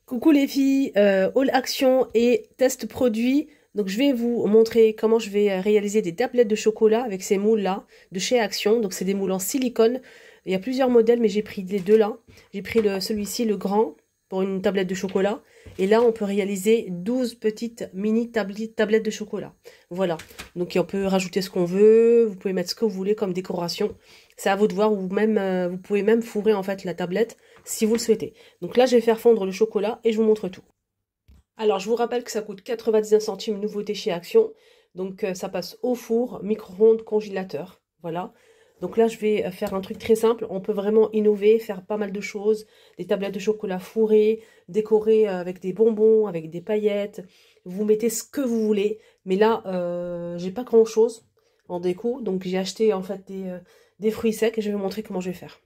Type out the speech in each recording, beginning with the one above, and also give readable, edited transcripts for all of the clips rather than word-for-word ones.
Coucou les filles, haul action et test produit. Donc je vais vous montrer comment je vais réaliser des tablettes de chocolat avec ces moules là de chez Action. Donc c'est des moules en silicone. Il y a plusieurs modèles mais j'ai pris les deux là. J'ai pris celui-ci, le grand, pour une tablette de chocolat. Et là on peut réaliser 12 petites mini tablettes de chocolat. Voilà, donc on peut rajouter ce qu'on veut, vous pouvez mettre ce que vous voulez comme décoration. C'est à vous de voir, ou même vous pouvez même fourrer en fait la tablette si vous le souhaitez. Donc là je vais faire fondre le chocolat et je vous montre tout. Alors je vous rappelle que ça coûte 99 centimes, nouveauté chez Action. Donc ça passe au four, micro-ondes, congélateur. Voilà. Donc là je vais faire un truc très simple. On peut vraiment innover, faire pas mal de choses. Des tablettes de chocolat fourrées, décorées avec des bonbons, avec des paillettes. Vous mettez ce que vous voulez. Mais là j'ai pas grand chose en déco. Donc j'ai acheté en fait des fruits secs et je vais vous montrer comment je vais faire.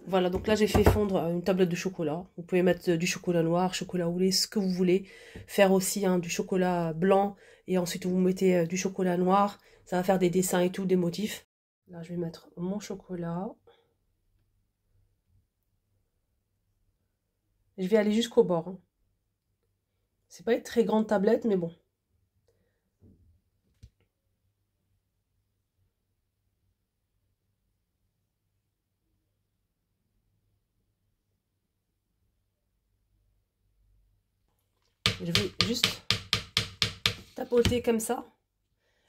Voilà, donc là j'ai fait fondre une tablette de chocolat. Vous pouvez mettre du chocolat noir, chocolat au lait, ce que vous voulez. Faire aussi du chocolat blanc et ensuite vous mettez du chocolat noir. Ça va faire des dessins et tout, des motifs. Là je vais mettre mon chocolat. Je vais aller jusqu'au bord. Hein. C'est pas une très grande tablette, mais bon. Je vais juste tapoter comme ça.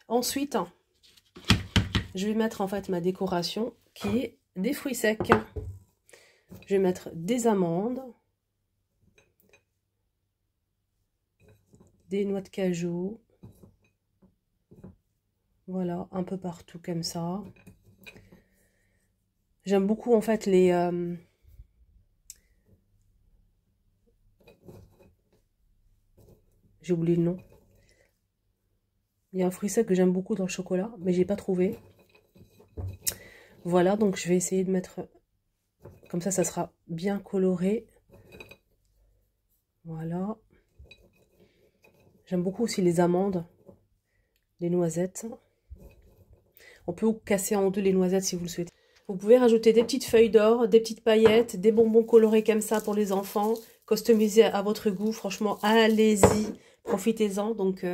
Ensuite, je vais mettre en fait ma décoration qui est des fruits secs. Je vais mettre des amandes, des noix de cajou. Voilà, un peu partout comme ça. J'aime beaucoup en fait les... J'ai oublié le nom. Il y a un fruit sec que j'aime beaucoup dans le chocolat, mais j'ai pas trouvé. Voilà, donc je vais essayer de mettre... Comme ça sera bien coloré. Voilà. J'aime beaucoup aussi les amandes, les noisettes. On peut casser en deux les noisettes si vous le souhaitez. Vous pouvez rajouter des petites feuilles d'or, des petites paillettes, des bonbons colorés comme ça pour les enfants, customisés à votre goût. Franchement, allez-y, profitez-en. Donc,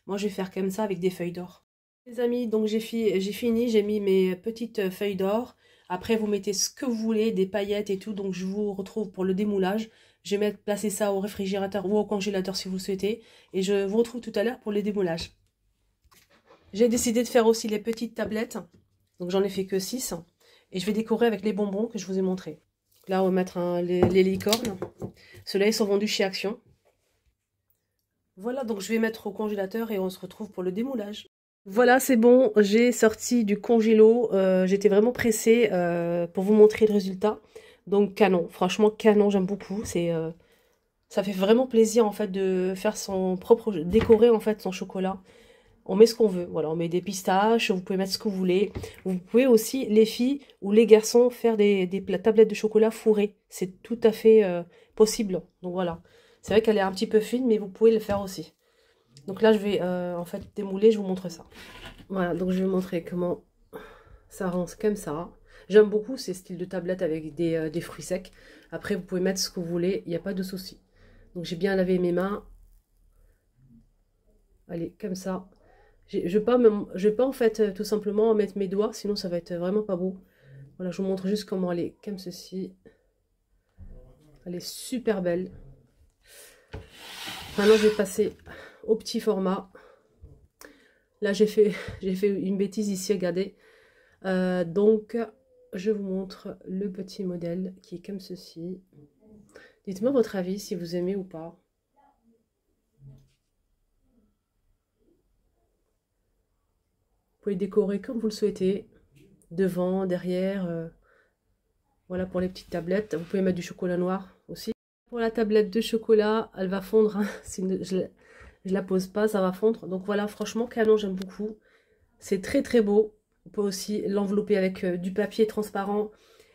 moi, je vais faire comme ça avec des feuilles d'or. Les amis, donc j'ai fini, j'ai mis mes petites feuilles d'or. Après, vous mettez ce que vous voulez, des paillettes et tout. Donc, je vous retrouve pour le démoulage. Je vais placer ça au réfrigérateur ou au congélateur si vous le souhaitez. Et je vous retrouve tout à l'heure pour le démoulage. J'ai décidé de faire aussi les petites tablettes. Donc, j'en ai fait que 6. Et je vais décorer avec les bonbons que je vous ai montrés. Là, on va mettre les licornes. Ceux-là, ils sont vendus chez Action. Voilà, donc je vais mettre au congélateur et on se retrouve pour le démoulage. Voilà, c'est bon, j'ai sorti du congélo. J'étais vraiment pressée pour vous montrer le résultat. Donc canon, franchement canon, j'aime beaucoup. Ça fait vraiment plaisir en fait de faire son propre, décorer en fait son chocolat. On met ce qu'on veut, voilà, on met des pistaches, vous pouvez mettre ce que vous voulez. Vous pouvez aussi, les filles ou les garçons, faire des tablettes de chocolat fourrées. C'est tout à fait possible. Donc voilà, c'est vrai qu'elle est un petit peu fine, mais vous pouvez le faire aussi. Donc là, je vais en fait démouler, je vous montre ça. Voilà, donc je vais vous montrer comment ça rance comme ça. J'aime beaucoup ces styles de tablettes avec des fruits secs. Après, vous pouvez mettre ce que vous voulez, il n'y a pas de souci. Donc j'ai bien lavé mes mains. Allez, comme ça. Je ne vais pas en fait tout simplement mettre mes doigts, sinon ça va être vraiment pas beau. Voilà, je vous montre juste comment elle est comme ceci. Elle est super belle. Maintenant, je vais passer au petit format. Là, j'ai fait une bêtise ici, regardez. Donc, je vous montre le petit modèle qui est comme ceci. Dites-moi votre avis, si vous aimez ou pas. Vous pouvez décorer comme vous le souhaitez. Devant, derrière. Voilà pour les petites tablettes. Vous pouvez mettre du chocolat noir aussi. Pour la tablette de chocolat, elle va fondre. Hein. Si je la pose pas, ça va fondre. Donc voilà, franchement, canon, j'aime beaucoup. C'est très très beau. On peut aussi l'envelopper avec du papier transparent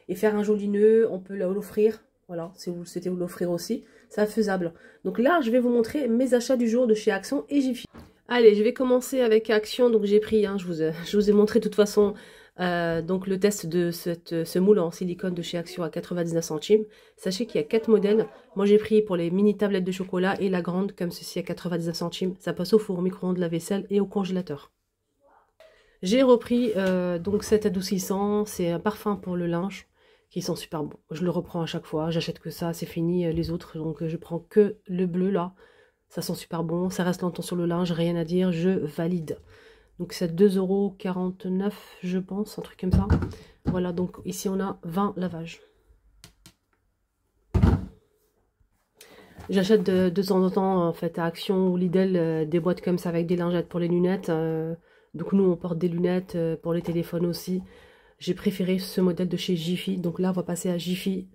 et faire un joli nœud. On peut l'offrir. Voilà, si vous souhaitez vous l'offrir aussi. C'est faisable. Donc là, je vais vous montrer mes achats du jour de chez Action et j'ai fini. Allez, je vais commencer avec Action. Donc j'ai pris, hein, je vous ai montré de toute façon Donc le test de ce moule en silicone de chez Action à 99 centimes. Sachez qu'il y a 4 modèles. Moi j'ai pris pour les mini tablettes de chocolat et la grande comme ceci à 99 centimes. Ça passe au four, au micro-ondes, lave-vaisselle et au congélateur. J'ai repris donc cet adoucissant, c'est un parfum pour le linge qui sont super bons. Je le reprends à chaque fois, j'achète que ça, c'est fini les autres, donc je prends que le bleu là. Ça sent super bon, ça reste longtemps sur le linge, rien à dire, je valide. Donc c'est 2,49 € je pense, un truc comme ça. Voilà, donc ici on a 20 lavages. J'achète de temps en temps en fait à Action ou Lidl des boîtes comme ça avec des lingettes pour les lunettes. Donc nous on porte des lunettes pour les téléphones aussi. J'ai préféré ce modèle de chez Jiffy. Donc là on va passer à Jiffy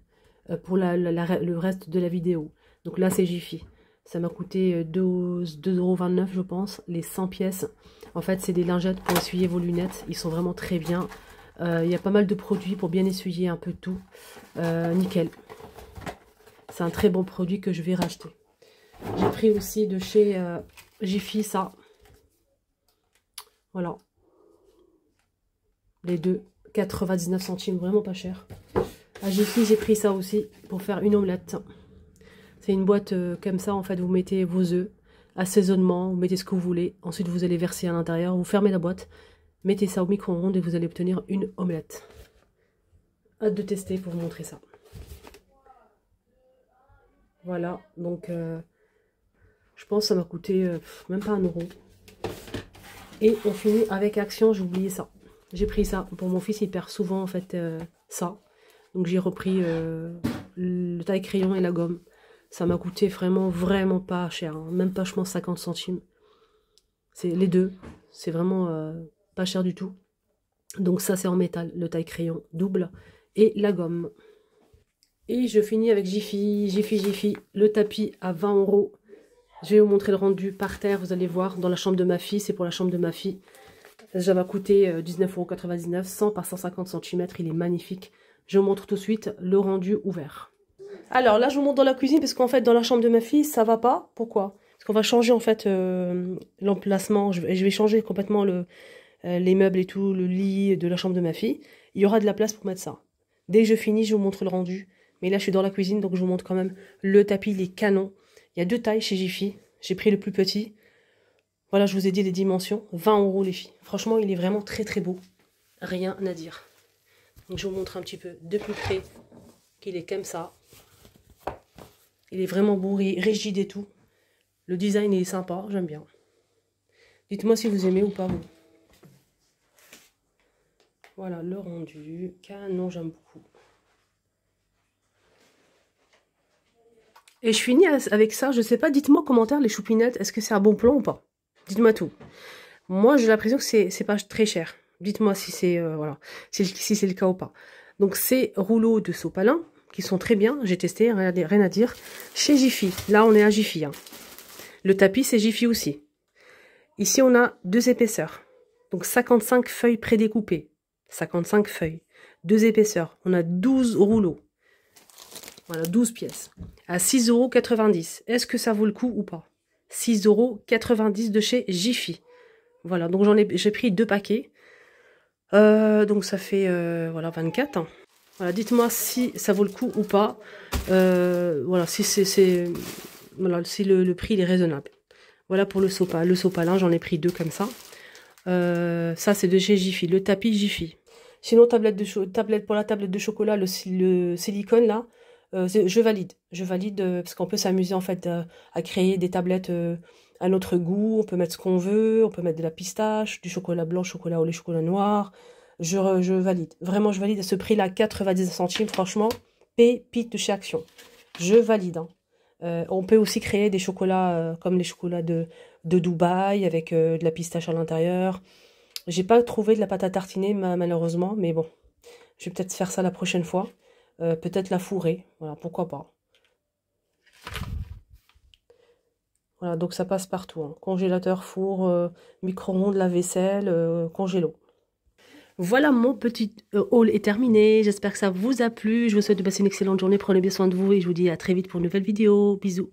pour le reste de la vidéo. Donc là c'est Jiffy. Ça m'a coûté 2,29 € je pense, les 100 pièces. En fait c'est des lingettes pour essuyer vos lunettes. Ils sont vraiment très bien. Il y a pas mal de produits pour bien essuyer un peu tout. Nickel. C'est un très bon produit que je vais racheter. J'ai pris aussi de chez Jiffy ça. Voilà. Les deux, 99 centimes, vraiment pas cher. À Jiffy, j'ai pris ça aussi pour faire une omelette. C'est une boîte comme ça, en fait, vous mettez vos œufs, assaisonnement, vous mettez ce que vous voulez. Ensuite, vous allez verser à l'intérieur, vous fermez la boîte, mettez ça au micro-ondes et vous allez obtenir une omelette. Hâte de tester pour vous montrer ça. Voilà, donc je pense que ça m'a coûté même pas 1 €. Et on finit avec Action, j'ai oublié ça. J'ai pris ça. Pour mon fils, il perd souvent en fait ça. Donc j'ai repris le taille crayon et la gomme. Ça m'a coûté vraiment pas cher. Hein. Même pas, je pense, 50 centimes. C'est les deux. C'est vraiment pas cher du tout. Donc ça, c'est en métal. Le taille crayon double. Et la gomme. Et je finis avec Jiffy. Le tapis à 20 €. Je vais vous montrer le rendu par terre, vous allez voir, dans la chambre de ma fille, c'est pour la chambre de ma fille. Ça va coûter 19,99 €, 100 par 150 cm, il est magnifique. Je vous montre tout de suite le rendu ouvert. Alors là, je vous montre dans la cuisine, parce qu'en fait, dans la chambre de ma fille, ça va pas. Pourquoi? Parce qu'on va changer en fait l'emplacement, je vais changer complètement les meubles et tout, le lit de la chambre de ma fille. Il y aura de la place pour mettre ça. Dès que je finis, je vous montre le rendu. Mais là, je suis dans la cuisine, donc je vous montre quand même le tapis, il est canon. Il y a 2 tailles chez Jiffy. J'ai pris le plus petit. Voilà, je vous ai dit les dimensions. 20 € les filles. Franchement, il est vraiment très beau. Rien à dire. Donc, je vous montre un petit peu de plus près qu'il est comme ça. Il est vraiment beau, rigide et tout. Le design est sympa, j'aime bien. Dites-moi si vous aimez ou pas. Vous. Voilà, le rendu. Canon, j'aime beaucoup. Et je finis avec ça, je sais pas, dites-moi en commentaire les choupinettes, est-ce que c'est un bon plan ou pas? Dites-moi tout. Moi, j'ai l'impression que c'est pas très cher. Dites-moi si c'est voilà, si c'est le cas ou pas. Donc, ces rouleaux de sopalin, qui sont très bien, j'ai testé, rien à dire. Chez Jiffy, là on est à Jiffy. Hein. Le tapis, c'est Jiffy aussi. Ici, on a 2 épaisseurs. Donc, 55 feuilles prédécoupées. 55 feuilles. 2 épaisseurs. On a 12 rouleaux. Voilà, 12 pièces. À 6,90 €. Est-ce que ça vaut le coup ou pas? 6,90 € de chez Jiffy. Voilà, donc j'ai pris 2 paquets. Donc ça fait voilà 24. Hein. Voilà, dites-moi si ça vaut le coup ou pas. Voilà, si voilà, si le prix il est raisonnable. Voilà pour le sopalin, j'en ai pris 2 comme ça. Ça c'est de chez Jiffy, le tapis Jiffy. Sinon tablette pour la tablette de chocolat, le silicone là. Je valide parce qu'on peut s'amuser en fait à créer des tablettes à notre goût, on peut mettre ce qu'on veut, on peut mettre de la pistache, du chocolat blanc, chocolat au lait, chocolat noir, je valide, vraiment je valide à ce prix là, 99 centimes, franchement, pépite de chez Action, je valide. Hein. On peut aussi créer des chocolats comme les chocolats de Dubaï avec de la pistache à l'intérieur, j'ai pas trouvé de la pâte à tartiner malheureusement, mais bon, je vais peut-être faire ça la prochaine fois. Peut-être la fourrer, voilà, pourquoi pas. Voilà, donc ça passe partout. Hein. Congélateur, four, micro-ondes, lave-vaisselle, congélo. Voilà, mon petit haul est terminé. J'espère que ça vous a plu. Je vous souhaite de passer une excellente journée. Prenez bien soin de vous et je vous dis à très vite pour une nouvelle vidéo. Bisous.